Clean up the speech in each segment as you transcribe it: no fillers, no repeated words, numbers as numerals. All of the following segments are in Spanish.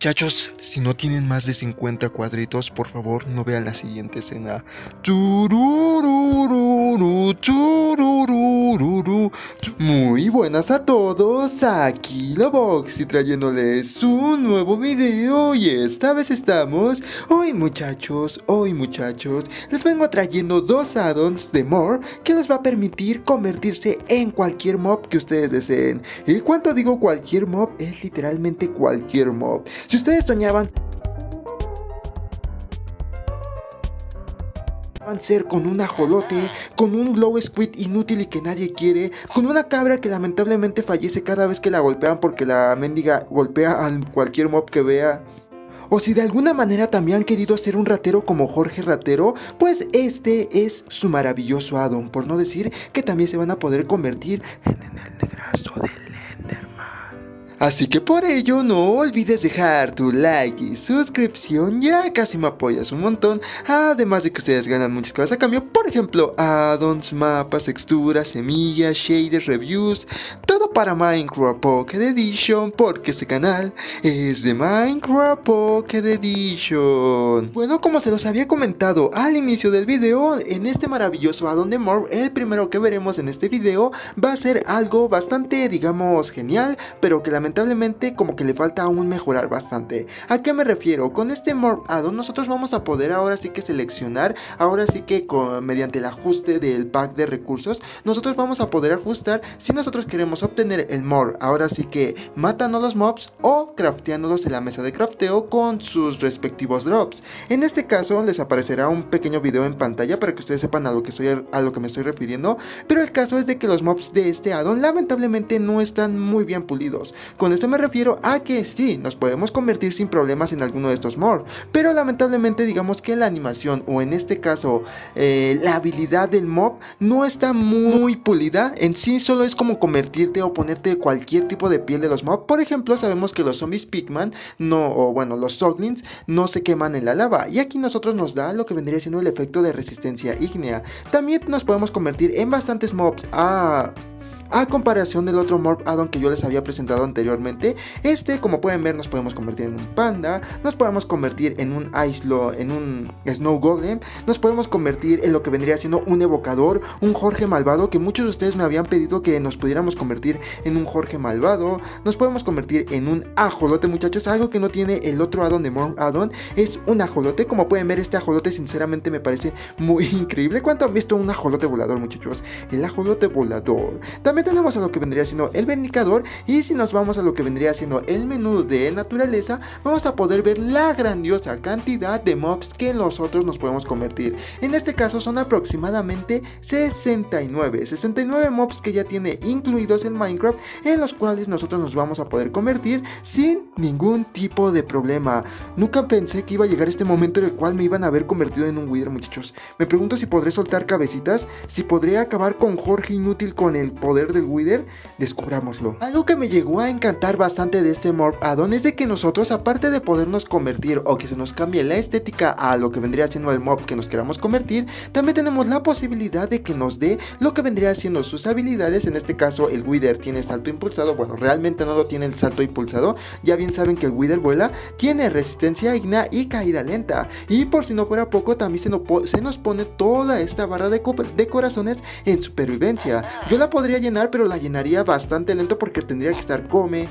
Muchachos, si no tienen más de 50 cuadritos, por favor no vean la siguiente escena. Tururururu, tururururu. Muy buenas a todos, aquí Loboxy trayéndoles un nuevo video y esta vez estamos... Hoy muchachos, les vengo trayendo dos addons de More que les va a permitir convertirse en cualquier mob que ustedes deseen. Y cuando digo cualquier mob, es literalmente cualquier mob. Si ustedes soñaban ser con un ajolote, con un glow squid inútil y que nadie quiere, con una cabra que lamentablemente fallece cada vez que la golpean porque la mendiga golpea a cualquier mob que vea, o si de alguna manera también han querido ser un ratero como Jorge Ratero, pues este es su maravilloso addon, por no decir que también se van a poder convertir en el negrazo del Enderman. Así que por ello no olvides dejar tu like y suscripción, ya casi me apoyas un montón, además de que ustedes ganan muchas cosas a cambio, por ejemplo addons, mapas, texturas, semillas, shaders, reviews, todo para Minecraft Pocket Edition, porque este canal es de Minecraft Pocket Edition. Bueno, como se los había comentado al inicio del video, en este maravilloso addon de More, el primero que veremos en este video va a ser algo bastante, digamos, genial, pero que lamentablemente como que le falta aún mejorar bastante. ¿A qué me refiero? Con este More addon nosotros vamos a poder ahora sí que seleccionar, ahora sí que mediante el ajuste del pack de recursos, nosotros vamos a poder ajustar si nosotros queremos obtener el More, ahora sí que matando los mobs o crafteándolos en la mesa de crafteo con sus respectivos drops. En este caso les aparecerá un pequeño video en pantalla para que ustedes sepan a lo que me estoy refiriendo, pero el caso es de que los mobs de este addon lamentablemente no están muy bien pulidos. Con esto me refiero a que sí, nos podemos convertir sin problemas en alguno de estos More, pero lamentablemente digamos que la animación o en este caso la habilidad del mob no está muy pulida. En sí solo es como convertirte o ponerte cualquier tipo de piel de los mob. Por ejemplo, sabemos que los zombies Pigman los Zoglins no se queman en la lava, y aquí nosotros nos da lo que vendría siendo el efecto de resistencia ígnea. También nos podemos convertir en bastantes mobs a comparación del otro Morph addon que yo les había presentado anteriormente. Como pueden ver, nos podemos convertir en un panda, nos podemos convertir en un Snow Golem, nos podemos convertir en lo que vendría siendo un evocador, un Jorge malvado, que muchos de ustedes me habían pedido que nos pudiéramos convertir en un Jorge malvado. Nos podemos convertir en un ajolote, muchachos, algo que no tiene el otro addon de Morph addon, es un ajolote. Como pueden ver, este ajolote sinceramente me parece muy increíble. ¿Cuánto han visto un ajolote volador, muchachos? El ajolote volador. También tenemos a lo que vendría siendo el Vendicador, y si nos vamos a lo que vendría siendo el menú de naturaleza, vamos a poder ver la grandiosa cantidad de mobs que nosotros nos podemos convertir. En este caso son aproximadamente 69 mobs que ya tiene incluidos en Minecraft, en los cuales nosotros nos vamos a poder convertir sin ningún tipo de problema. Nunca pensé que iba a llegar este momento en el cual me iban a haber convertido en un Wither, muchachos. Me pregunto si podré soltar cabecitas, si podré acabar con Jorge inútil con el poder del Wither. Descubrámoslo. Algo que me llegó a encantar bastante de este Morph addon es de que nosotros, aparte de podernos convertir o que se nos cambie la estética a lo que vendría siendo el mob que nos queramos convertir, también tenemos la posibilidad de que nos dé lo que vendría siendo sus habilidades. En este caso el Wither tiene salto impulsado, bueno, realmente no lo tiene el salto impulsado, ya bien saben que el Wither vuela, tiene resistencia ígnea y caída lenta, y por si no fuera poco también se nos pone toda esta barra de corazones en supervivencia. Yo la podría llenar, pero la llenaría bastante lento porque tendría que estar come.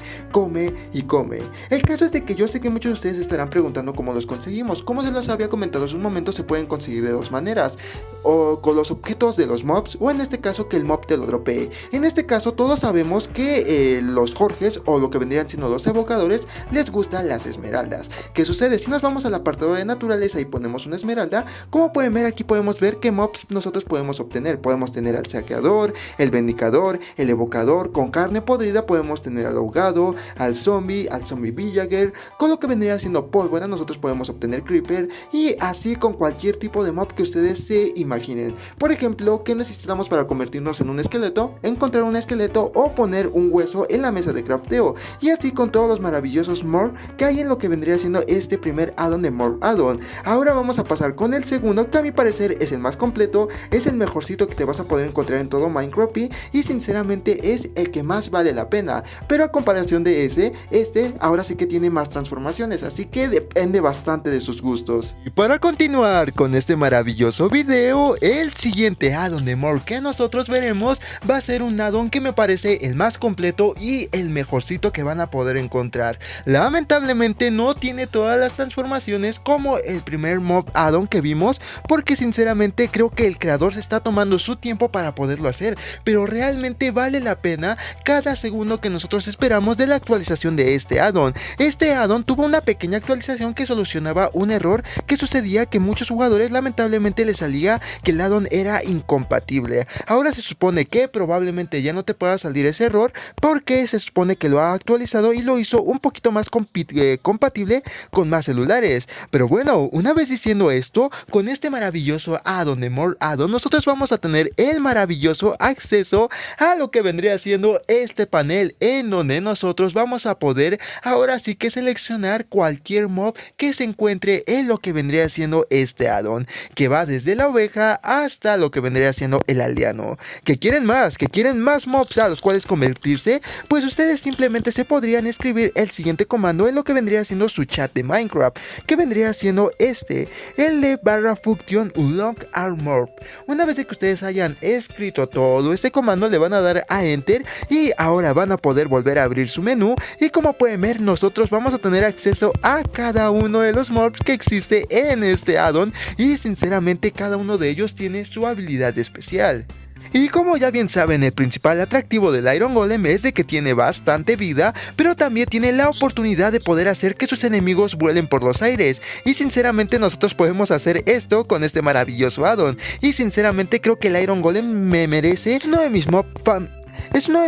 El caso es de que yo sé que muchos de ustedes estarán preguntando cómo los conseguimos. Como se los había comentado hace un momento, se pueden conseguir de dos maneras, o con los objetos de los mobs, o en este caso que el mob te lo dropee. En este caso todos sabemos que los Jorges, o lo que vendrían siendo los evocadores, les gustan las esmeraldas. ¿Qué sucede? Si nos vamos al apartado de naturaleza y ponemos una esmeralda, como pueden ver aquí podemos ver qué mobs nosotros podemos obtener. Podemos tener al saqueador, el vendicador, el evocador. Con carne podrida podemos tener al ahogado, al zombie villager. Con lo que vendría siendo pólvora nosotros podemos obtener creeper, y así con cualquier tipo de mob que ustedes se imaginen. Por ejemplo, ¿qué necesitamos para convertirnos en un esqueleto? Encontrar un esqueleto o poner un hueso en la mesa de crafteo, y así con todos los maravillosos More que hay en lo que vendría siendo este primer addon de More addon. Ahora vamos a pasar con el segundo, que a mi parecer es el más completo, es el mejorcito que te vas a poder encontrar en todo Minecraft, y sin sinceramente es el que más vale la pena, pero a comparación de este ahora sí que tiene más transformaciones, así que depende bastante de sus gustos. Y para continuar con este maravilloso video, el siguiente addon de Morph que nosotros veremos va a ser un addon que me parece el más completo y el mejorcito que van a poder encontrar. Lamentablemente no tiene todas las transformaciones como el primer mob addon que vimos, porque sinceramente creo que el creador se está tomando su tiempo para poderlo hacer, pero realmente vale la pena cada segundo que nosotros esperamos de la actualización de este addon. Este addon tuvo una pequeña actualización que solucionaba un error que sucedía, que muchos jugadores lamentablemente les salía que el addon era incompatible. Ahora se supone que probablemente ya no te pueda salir ese error, porque se supone que lo ha actualizado y lo hizo un poquito más compatible con más celulares. Pero bueno, una vez diciendo esto, con este maravilloso addon de Morph addon, nosotros vamos a tener el maravilloso acceso a lo que vendría siendo este panel, en donde nosotros vamos a poder ahora sí que seleccionar cualquier mob que se encuentre en lo que vendría siendo este addon, que va desde la oveja hasta lo que vendría siendo el aldeano. ¿Que quieren más? ¿Que quieren más mobs a los cuales convertirse? Pues ustedes simplemente se podrían escribir el siguiente comando en lo que vendría siendo su chat de Minecraft, que vendría siendo el de /function unlock armor. Una vez que ustedes hayan escrito todo este comando, le van a dar a enter y ahora van a poder volver a abrir su menú, y como pueden ver, nosotros vamos a tener acceso a cada uno de los mobs que existe en este addon, y sinceramente cada uno de ellos tiene su habilidad especial. Y como ya bien saben, el principal atractivo del Iron Golem es de que tiene bastante vida, pero también tiene la oportunidad de poder hacer que sus enemigos vuelen por los aires, y sinceramente nosotros podemos hacer esto con este maravilloso addon, y sinceramente creo que el Iron Golem me merece. Es uno de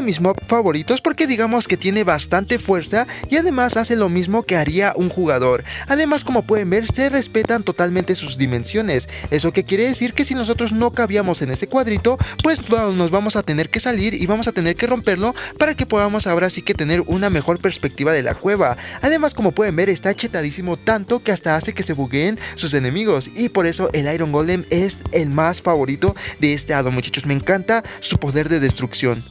mis mobs favoritos porque digamos que tiene bastante fuerza y además hace lo mismo que haría un jugador. Además, como pueden ver, se respetan totalmente sus dimensiones. Eso que quiere decir que si nosotros no cabíamos en ese cuadrito, pues nos vamos a tener que salir y vamos a tener que romperlo para que podamos ahora sí que tener una mejor perspectiva de la cueva. Además, como pueden ver, está chetadísimo tanto que hasta hace que se bugueen sus enemigos, y por eso el Iron Golem es el más favorito de este addon, muchachos. Me encanta su poder de destrucción.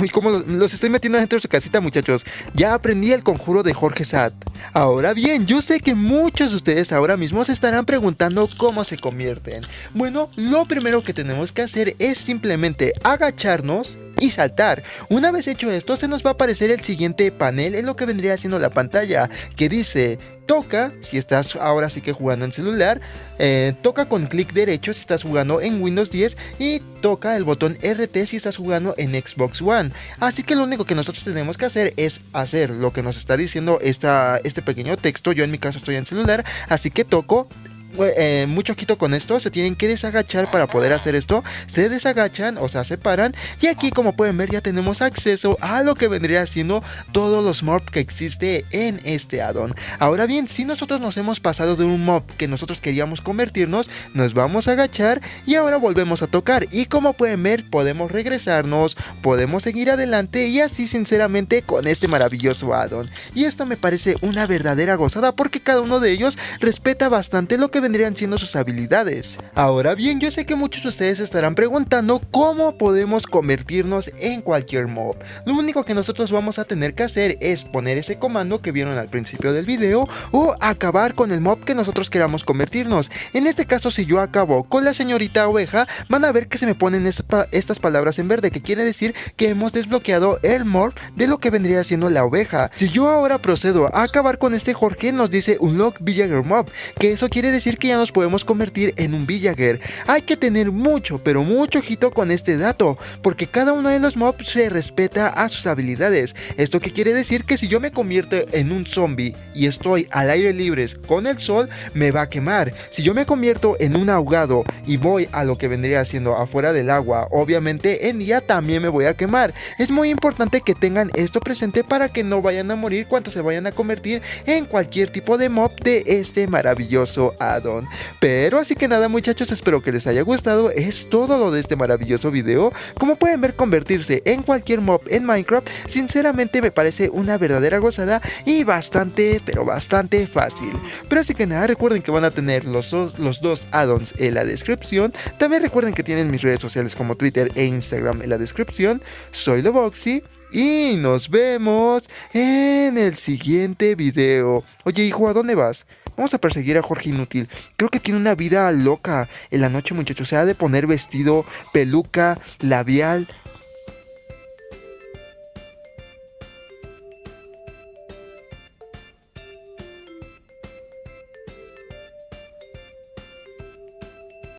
Uy, cómo los estoy metiendo dentro de su casita, muchachos. Ya aprendí el conjuro de Jorge Sat. Ahora bien, yo sé que muchos de ustedes ahora mismo se estarán preguntando cómo se convierten. Bueno, lo primero que tenemos que hacer es simplemente agacharnos y saltar. Una vez hecho esto, se nos va a aparecer el siguiente panel en lo que vendría siendo la pantalla, que dice: toca, si estás ahora sí que jugando en celular, toca con clic derecho si estás jugando en Windows 10, y toca el botón RT si estás jugando en Xbox One. Así que lo único que nosotros tenemos que hacer es hacer lo que nos está diciendo este pequeño texto. Yo en mi caso estoy en celular, así que toco. Mucho ojito con esto, se tienen que desagachar para poder hacer esto. Se desagachan, o sea, se paran, y aquí como pueden ver ya tenemos acceso a lo que vendría siendo todos los mobs que existe en este addon. Ahora bien, si nosotros nos hemos pasado de un mob que nosotros queríamos convertirnos, nos vamos a agachar y ahora volvemos a tocar, y como pueden ver podemos regresarnos, podemos seguir adelante, y así sinceramente con este maravilloso addon. Y esto me parece una verdadera gozada porque cada uno de ellos respeta bastante lo que vendrían siendo sus habilidades. Ahora bien, yo sé que muchos de ustedes estarán preguntando cómo podemos convertirnos en cualquier mob. Lo único que nosotros vamos a tener que hacer es poner ese comando que vieron al principio del video, o acabar con el mob que nosotros queramos convertirnos. En este caso, si yo acabo con la señorita oveja, van a ver que se me ponen estas palabras en verde, que quiere decir que hemos desbloqueado el mob de lo que vendría siendo la oveja. Si yo ahora procedo a acabar con este Jorge, nos dice Unlock Villager Mob, que eso quiere decir que ya nos podemos convertir en un villager. Hay que tener mucho, pero mucho ojito con este dato, porque cada uno de los mobs se respeta a sus habilidades. Esto que quiere decir que si yo me convierto en un zombie y estoy al aire libre con el sol, me va a quemar. Si yo me convierto en un ahogado y voy a lo que vendría siendo afuera del agua, obviamente en día también me voy a quemar. Es muy importante que tengan esto presente para que no vayan a morir cuando se vayan a convertir en cualquier tipo de mob de este maravilloso addon. addon. Pero así que nada, muchachos, espero que les haya gustado. Es todo lo de este maravilloso video. Como pueden ver, convertirse en cualquier mob en Minecraft sinceramente me parece una verdadera gozada y bastante, pero bastante fácil. Pero así que nada, recuerden que van a tener los dos addons en la descripción. También recuerden que tienen mis redes sociales como Twitter e Instagram en la descripción. Soy Loboxy y nos vemos en el siguiente video. Oye, hijo, ¿a dónde vas? Vamos a perseguir a Jorge Inútil. Creo que tiene una vida loca en la noche, muchachos. Se ha de poner vestido, peluca, labial.